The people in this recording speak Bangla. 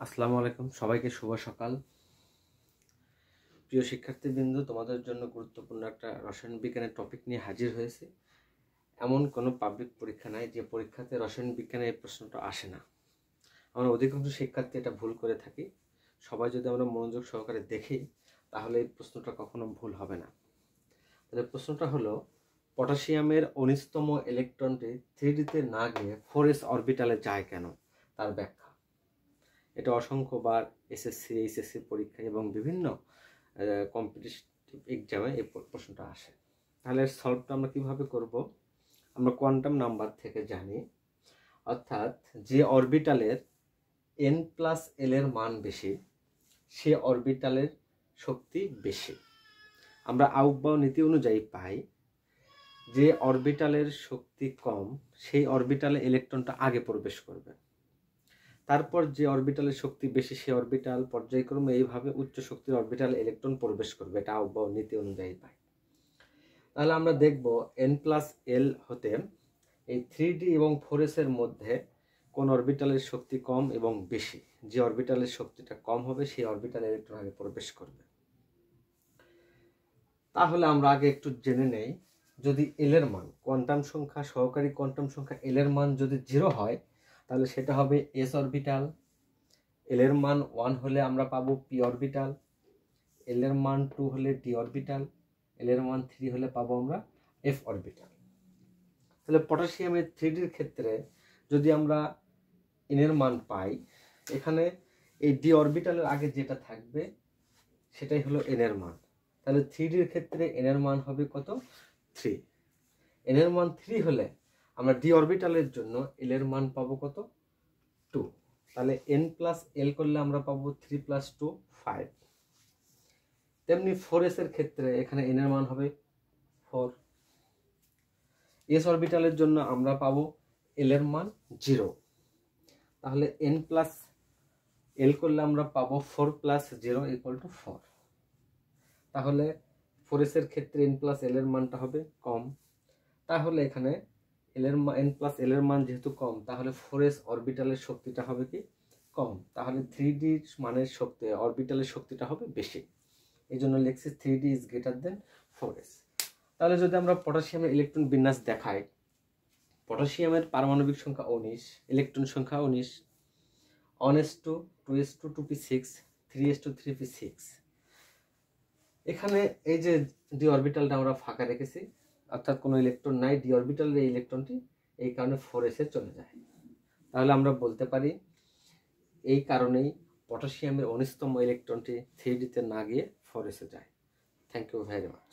আসসালামু আলাইকুম, সবাইকে শুভ সকাল। প্রিয় শিক্ষার্থীবৃন্দ, তোমাদের জন্য গুরুত্বপূর্ণ একটা রসায়ন বিজ্ঞানের টপিক নিয়ে হাজির হয়েছে। এমন কোনো পাবলিক পরীক্ষা নাই যে পরীক্ষাতে রসায়ন বিজ্ঞানের এই প্রশ্নটা আসে না। আমরা অধিকাংশ শিক্ষার্থী এটা ভুল করে থাকি। সবাই যদি আমরা মনোযোগ সহকারে দেখি তাহলে এই প্রশ্নটা কখনো ভুল হবে না। তাহলে প্রশ্নটা হলো, পটাশিয়ামের 19তম ইলেকট্রনটি 3Dতে না গিয়ে 4s অরবিটালে যায় কেন, তার ব্যাখ্যা। এটা অসংখ্যবার এসএসসি, এইচএসসি পরীক্ষা এবং বিভিন্ন কম্পিটিটিভ এক্সামে এই প্রশ্নটা আসে। তাহলে সলভটা আমরা কিভাবে করব? আমরা কোয়ান্টাম নাম্বার থেকে জানি, অর্থাৎ যে অরবিটালের n+l এর মান বেশি সে অরবিটালের শক্তি বেশি। আমরা আউটবাউ নীতি অনুযায়ী পাই যে অরবিটালের শক্তি কম সেই অরবিটালে ইলেকট্রনটা আগে প্রবেশ করবে, তারপর যে অরবিটালের শক্তি বেশি সে অরবিটাল পর্যায়ক্রমে এইভাবে উচ্চ শক্তির অরবিটালে ইলেকট্রন প্রবেশ করবে। এটা আউটবাউ নীতি অনুযায়ী পাই। তাহলে আমরা দেখব n+l হতে এই 3D এবং 4s এর মধ্যে কোন অরবিটালের শক্তি কম এবং বেশি। যে অরবিটালের শক্তিটা কম হবে সেই অরবিটালে ইলেকট্রন আগে প্রবেশ করবে। তাহলে আমরা আগে একটু জেনে নেই, যদি এল এর মান, কোয়ান্টাম সংখ্যা, সহকারী কোয়ান্টাম সংখ্যা এল এর মান যদি 0 হয় তাহলে সেটা হবে এস অরবিটাল। এল এর মান 1 হলে আমরা পাবো পি অরবিটাল, এল এর মান 2 হলে ডি অরবিটাল, এল এর মান 3 হলে পাবো আমরা এফ অরবিটাল। তাহলে পটাশিয়ামের 3Dর ক্ষেত্রে যদি আমরা এন এর মান পাই, এখানে এই ডি অরবিটালের আগে যেটা থাকবে সেটাই হলো এন এর মান। তাহলে 3Dর ক্ষেত্রে এন এর মান হবে কত? 3। এন এর মান 3 হলে আমরা ডি অরবিটালের জন্য এল এর মান পাবো কত? 2। তাহলে n+l করলে আমরা পাবো 3 + 2 5। তেমনি 4s এর ক্ষেত্রে এখানে n এর মান হবে 4। s অরবিটালের জন্য আমরা পাবো l এর মান 0। তাহলে n+l করলে আমরা পাবো 4 + 0 = 4। তাহলে 4s এর ক্ষেত্রে n+l এর মানটা হবে কম। তাহলে এখানে n+l এর মান যেহেতু কম, তাহলে 4s অরবিটালের শক্তিটা হবে কি? কম। তাহলে 3D মানের শক্তি, অরবিটালের শক্তিটা হবে বেশি। এই জন্য লিখছি 3D is greater than 4s। তাহলে যদি আমরা পটাশিয়ামের ইলেকট্রন বিন্যাস দেখাই, পটাশিয়ামের পারমাণবিক সংখ্যা 19, ইলেকট্রন সংখ্যা 19, 1s2, 2s2, 2p6, 3s2, 3p6। এখানে এই যে ডি অরবিটালটা আমরা ফাঁকা রেখেছি, অর্থাৎ কোনো ইলেকট্রন নাই, ডি অরবিটালের এই ইলেকট্রনটি এই কারণে 4s এ চলে যায়। তাহলে আমরা বলতে পারি এই কারণেই পটাশিয়ামের 19তম ইলেকট্রনটি 3Dতে না গিয়ে 4s এ যায়। Thank you very much.